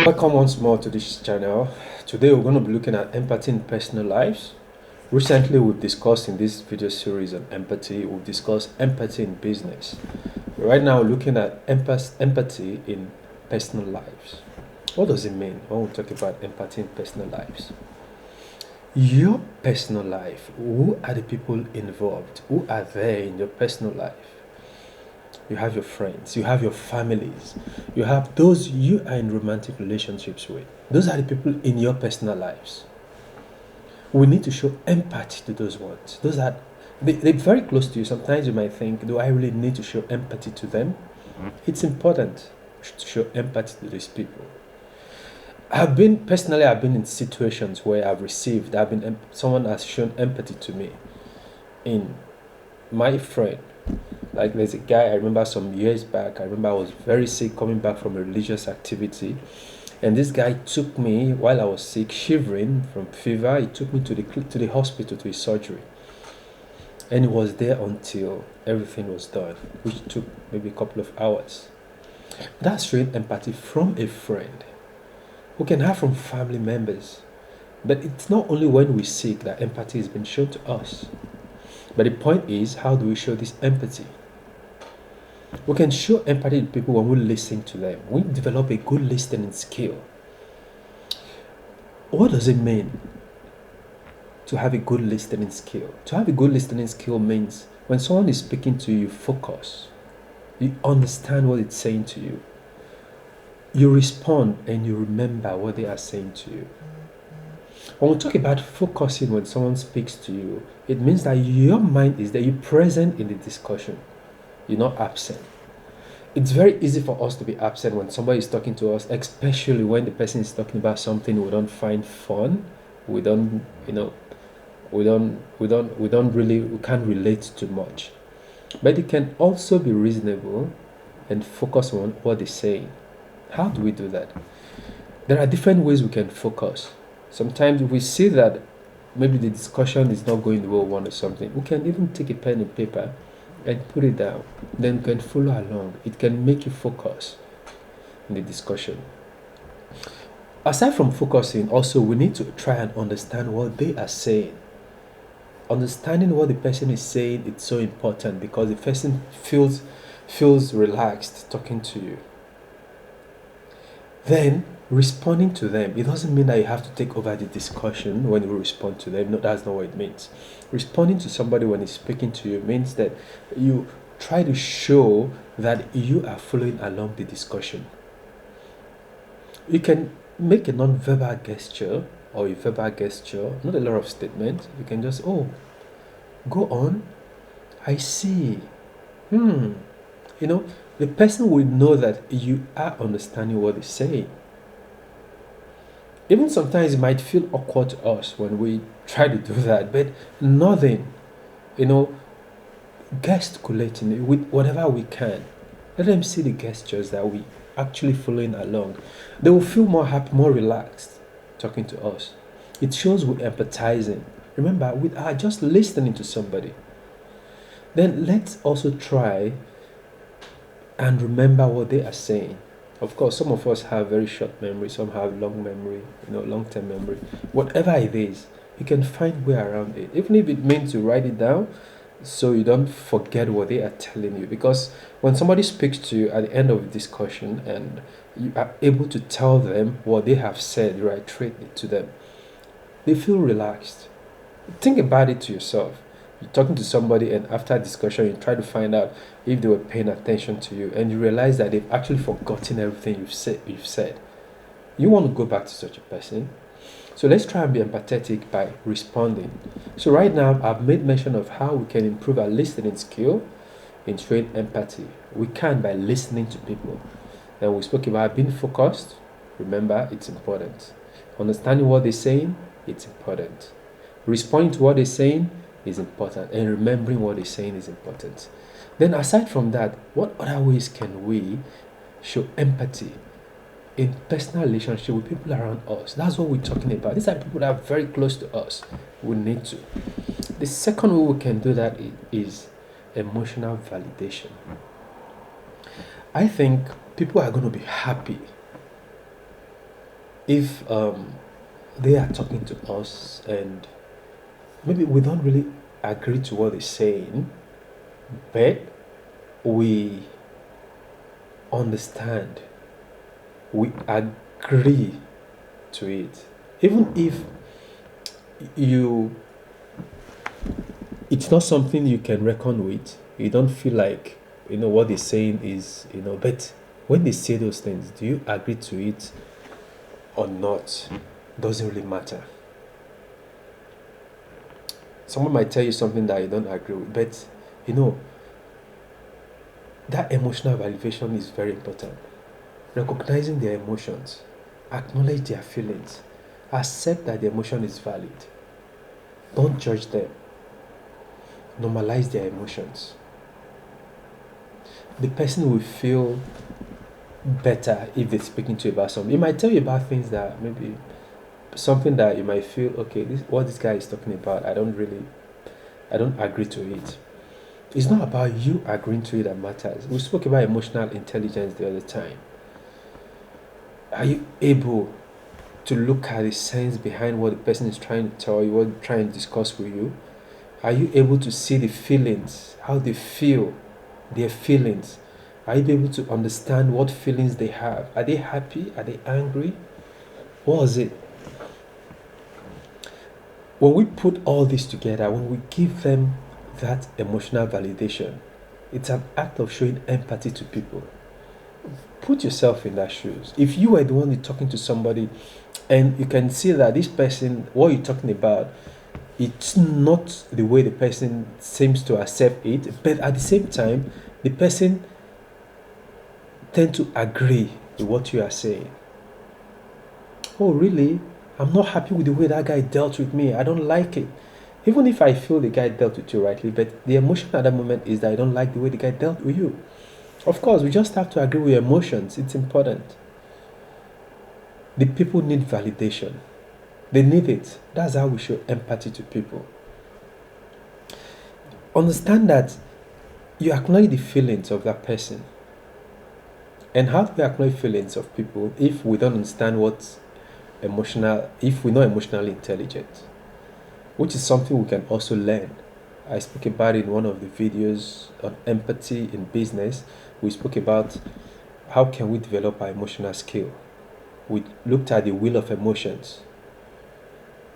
Welcome once more to this channel. Today we're going to be looking at empathy in personal lives. Recently we've discussed in this video series on empathy, we've discussed empathy in business. Right now we're looking at empathy in personal lives. What does it mean when we talk about empathy in personal lives? Your personal life, who are the people involved? Who are there in your personal life? You have your friends, you have your families, you have those you are in romantic relationships with. Those are the people in your personal lives. We need to show empathy to those ones. They're very close to you. Sometimes you might think, do I really need to show empathy to them? It's important to show empathy to these people. I've been in situations where someone has shown empathy to me. In my friend, like there's a guy I remember some years back. I remember I was very sick, coming back from a religious activity, and this guy took me while I was sick, shivering from fever. He took me to the hospital, to his surgery, and he was there until everything was done, which took maybe a couple of hours. That's showing empathy from a friend. We can have from family members, but it's not only when we seek that empathy is being shown to us. But the point is, how do we show this empathy? We can show empathy to people when we listen to them. We develop a good listening skill. What does it mean to have a good listening skill? To have a good listening skill means when someone is speaking to you, you focus. You understand what it's saying to you. You respond and you remember what they are saying to you. When we talk about focusing when someone speaks to you, it means that your mind is there, you're present in the discussion, you're not absent. It's very easy for us to be absent when somebody is talking to us, especially when the person is talking about something we don't find fun, we don't, we can't relate to much. But it can also be reasonable and focus on what they're saying. How do we do that? There are different ways we can focus. Sometimes if we see that maybe the discussion is not going the way we want or something, we can even take a pen and paper and put it down. Then you can follow along. It can make you focus in the discussion. Aside from focusing, also we need to try and understand what they are saying. Understanding what the person is saying is so important because the person feels relaxed talking to you. Then responding to them, it doesn't mean that you have to take over the discussion when you respond to them. No, that's not what it means. Responding to somebody when he's speaking to you means that you try to show that you are following along the discussion. You can make a non-verbal gesture or a verbal gesture, not a lot of statements. You can just, oh, go on, I see. The person will know that you are understanding what they're saying. Even sometimes it might feel awkward to us when we try to do that, but nothing, gesticulating with whatever we can. Let them see the gestures that we actually following along. They will feel more happy, more relaxed talking to us. It shows we're empathizing. Remember, we are just listening to somebody. Then let's also try and remember what they are saying. Of course, some of us have very short memory, some have long memory, long-term memory. Whatever it is, you can find way around it. Even if it means to write it down so you don't forget what they are telling you. Because when somebody speaks to you at the end of a discussion and you are able to tell them what they have said, reiterate it to them, they feel relaxed. Think about it to yourself. You're talking to somebody and after a discussion you try to find out if they were paying attention to you and you realize that they've actually forgotten everything you've said. You want to go back to such a person. So let's try and be empathetic by responding. So right now I've made mention of how we can improve our listening skill in showing empathy. We can by listening to people. Then we spoke about being focused. Remember, it's important. Understanding what they're saying, it's important. Responding to what they're saying is important, and remembering what they're saying is important. Then aside from that, what other ways can we show empathy in personal relationship with people around us? That's what we're talking about. These are people that are very close to us. We need to. The second way we can do that is emotional validation. I think people are going to be happy If they are talking to us and maybe we don't really agree to what they're saying, but we understand, we agree to it, even if you it's not something you can reckon with, you don't feel like what they're saying is but when they say those things, do you agree to it or not? Doesn't really matter. Someone might tell you something that you don't agree with, but you know that emotional validation is very important. Recognizing their emotions, acknowledge their feelings, accept that the emotion is valid. Don't judge them. Normalize their emotions. The person will feel better if they're speaking to you about something. He might tell you about things that maybe something that you might feel, okay, this what this guy is talking about, I don't agree to it. It's not about you agreeing to it that matters. We spoke about emotional intelligence the other time. Are you able to look at the sense behind what the person is trying to tell you, what they're trying to discuss with you? Are you able to see the feelings, how they feel, their feelings? Are you able to understand what feelings they have? Are they happy? Are they angry? What is it? When we put all this together, when we give them that emotional validation, it's an act of showing empathy to people. Put yourself in their shoes. If you were the one talking to somebody and you can see that this person, what you're talking about, it's not the way the person seems to accept it, but at the same time, the person tend to agree with what you are saying. Oh, really? I'm not happy with the way that guy dealt with me. I don't like it. Even if I feel the guy dealt with you rightly, but the emotion at that moment is that I don't like the way the guy dealt with you. Of course, we just have to agree with emotions. It's important. The people need validation. They need it. That's how we show empathy to people. Understand that you acknowledge the feelings of that person. And how do we acknowledge feelings of people if we don't understand if we're not emotionally intelligent? Which is something we can also learn. I spoke about it in one of the videos on empathy in business. We spoke about how can we develop our emotional skill. We looked at the wheel of emotions.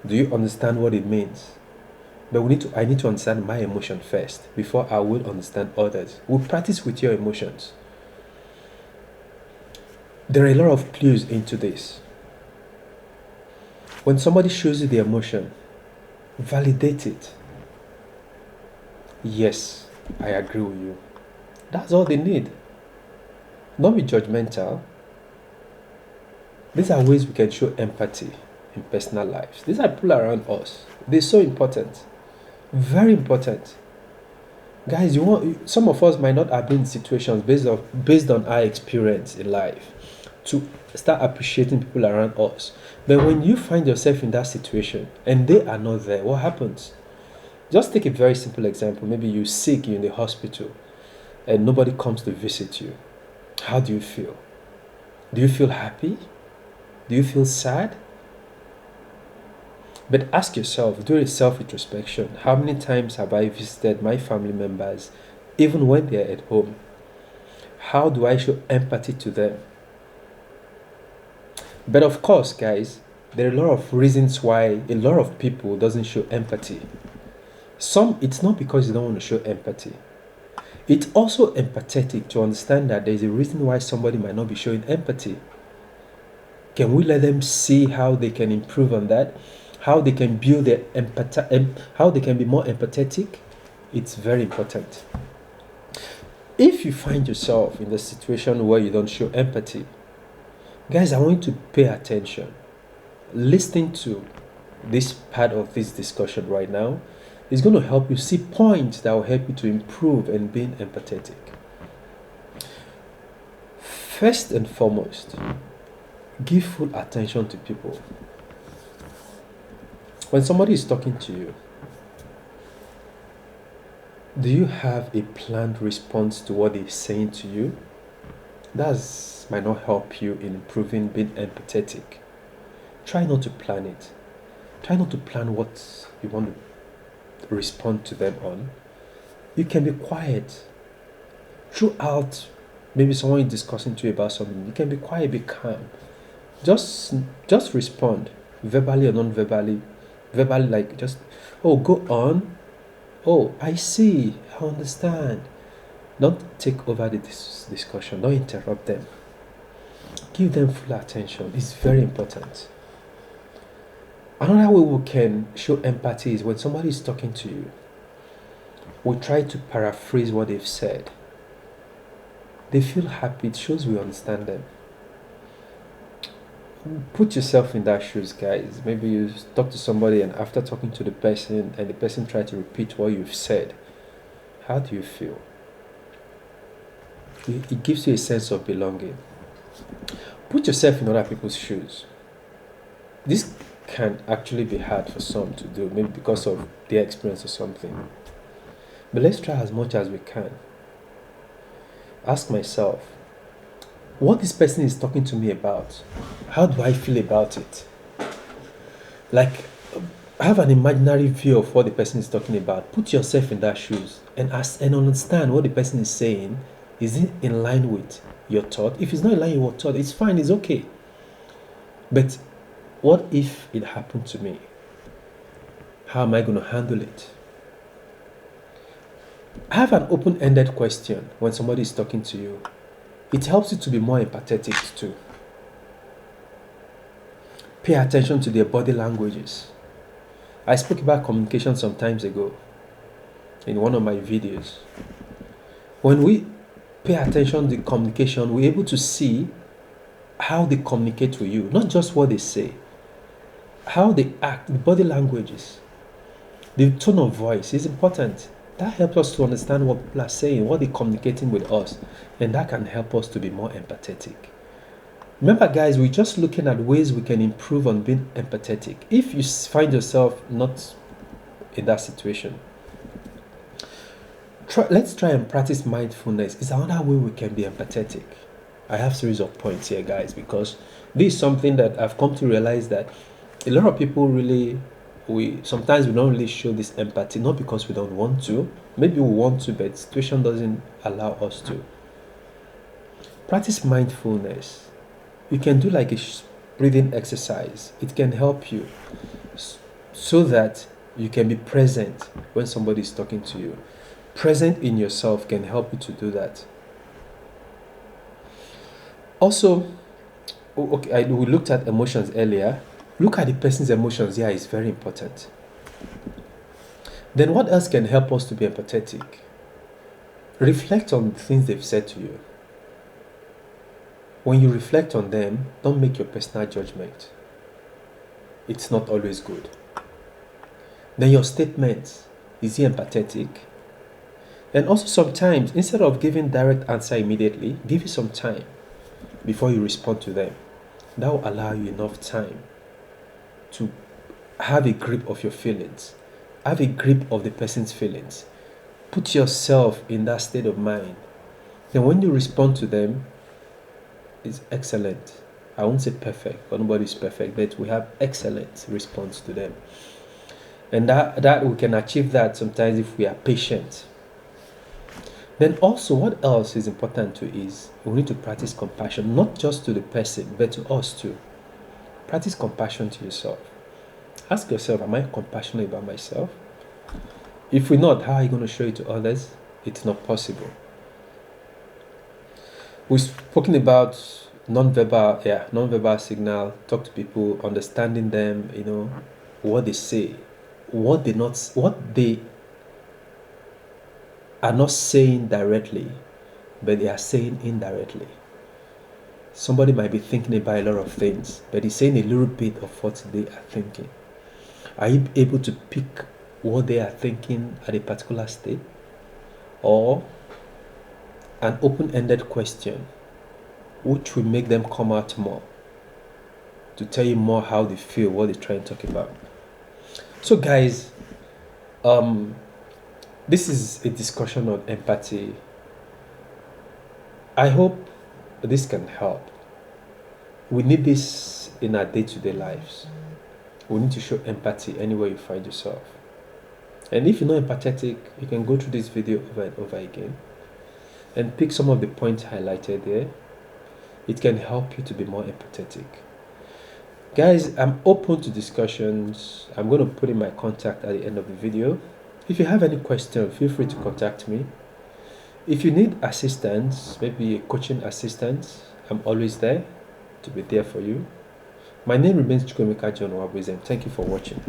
Do you understand what it means? But I need to understand my emotion first before I will understand others. We practice with your emotions. There are a lot of clues into this. When somebody shows you the emotion, validate it. Yes, I agree with you. That's all they need. Don't be judgmental. These are ways we can show empathy in personal lives. These are people around us. They're so important. Very important. Guys, some of us might not have been in situations based on our experience in life to start appreciating people around us. But when you find yourself in that situation and they are not there, what happens? Just take a very simple example. Maybe you're sick, you're in the hospital, and nobody comes to visit you. How do you feel? Do you feel happy? Do you feel sad? But ask yourself, do a self introspection. How many times have I visited my family members even when they're at home? How do I show empathy to them? But of course, guys, there are a lot of reasons why a lot of people doesn't show empathy. Some, it's not because they don't want to show empathy. It's also empathetic to understand that there's a reason why somebody might not be showing empathy. Can we let them see how they can improve on that? How they can build their empathy, how they can be more empathetic? It's very important. If you find yourself in the situation where you don't show empathy, guys, I want you to pay attention. Listening to this part of this discussion right now is going to help you see points that will help you to improve and being empathetic. First and foremost, give full attention to people. When somebody is talking to you, do you have a planned response to what they're saying to you? That might not help you in improving being empathetic. try not to plan it. Try not to plan what you want to respond to them on. You can be quiet throughout. Maybe someone is discussing to you about something. You can be quiet, be calm. Just just respond, verbally or non-verbally. Verbally, like just, oh, go on. Oh, I see. I understand. Don't take over the discussion. Don't interrupt them. Give them full attention. It's very important. Another way we can show empathy is when somebody is talking to you, we try to paraphrase what they've said. They feel happy. It shows we understand them. Put yourself in that shoes, guys. Maybe you talk to somebody and after talking to the person and the person tried to repeat what you've said. How do you feel? It gives you a sense of belonging. Put yourself in other people's shoes. This can actually be hard for some to do, maybe because of their experience or something. But let's try as much as we can. Ask myself, what this person is talking to me about, how do I feel about it? Like, have an imaginary view of what the person is talking about. Put yourself in their shoes and ask and understand what the person is saying. Is it in line with your thought? If it's not in line with your thought, it's fine, it's okay. But what if it happened to me? How am I going to handle it? Have an open-ended question when somebody is talking to you. It helps you to be more empathetic too. Pay attention to their body languages. I spoke about communication some times ago in one of my videos. When we pay attention to the communication, we're able to see how they communicate with you, not just what they say, how they act, the body languages, the tone of voice is important. That helps us to understand what people are saying, what they're communicating with us, and that can help us to be more empathetic. Remember, guys, we're just looking at ways we can improve on being empathetic. If you find yourself not in that situation, let's try and practice mindfulness. It's another way we can be empathetic. I have a series of points here, guys, because this is something that I've come to realize that a lot of people really, sometimes we don't really show this empathy, not because we don't want to. Maybe we want to, but the situation doesn't allow us to. Practice mindfulness. You can do like a breathing exercise. It can help you so that you can be present when somebody is talking to you. Present in yourself can help you to do that. Also, okay, we looked at emotions earlier. Look at the person's emotions. Yeah, it's very important. Then what else can help us to be empathetic? Reflect on the things they've said to you. When you reflect on them, don't make your personal judgment. It's not always good. Then your statement, is he empathetic? And also sometimes, instead of giving direct answer immediately, give you some time before you respond to them. That will allow you enough time to have a grip of your feelings, have a grip of the person's feelings. Put yourself in that state of mind. Then when you respond to them, it's excellent. I won't say perfect, but nobody's perfect, but we have excellent response to them. And that we can achieve that sometimes if we are patient. Then also, what else is important too is we need to practice compassion, not just to the person, but to us too. Practice compassion to yourself. Ask yourself, am I compassionate about myself? If we're not, how are you going to show it to others? It's not possible. We've spoken about non-verbal signal, talk to people, understanding them, what they say, what they are not saying directly, but they are saying indirectly. Somebody might be thinking about a lot of things, but he's saying a little bit of what they are thinking. Are you able to pick what they are thinking at a particular state? Or an open-ended question, which will make them come out more, to tell you more how they feel, what they're trying to talk about. So guys, this is a discussion on empathy. I hope this can help. We need this in our day-to-day lives. We need to show empathy anywhere you find yourself. And if you're not empathetic, you can go through this video over and over again and pick some of the points highlighted there. It can help you to be more empathetic. Guys, I'm open to discussions. I'm going to put in my contact at the end of the video. If you have any question, feel free to contact me. If you need assistance, maybe a coaching assistance, I'm always there to be there for you. My name remains Chukwemeka John Wabwizem. Thank you for watching.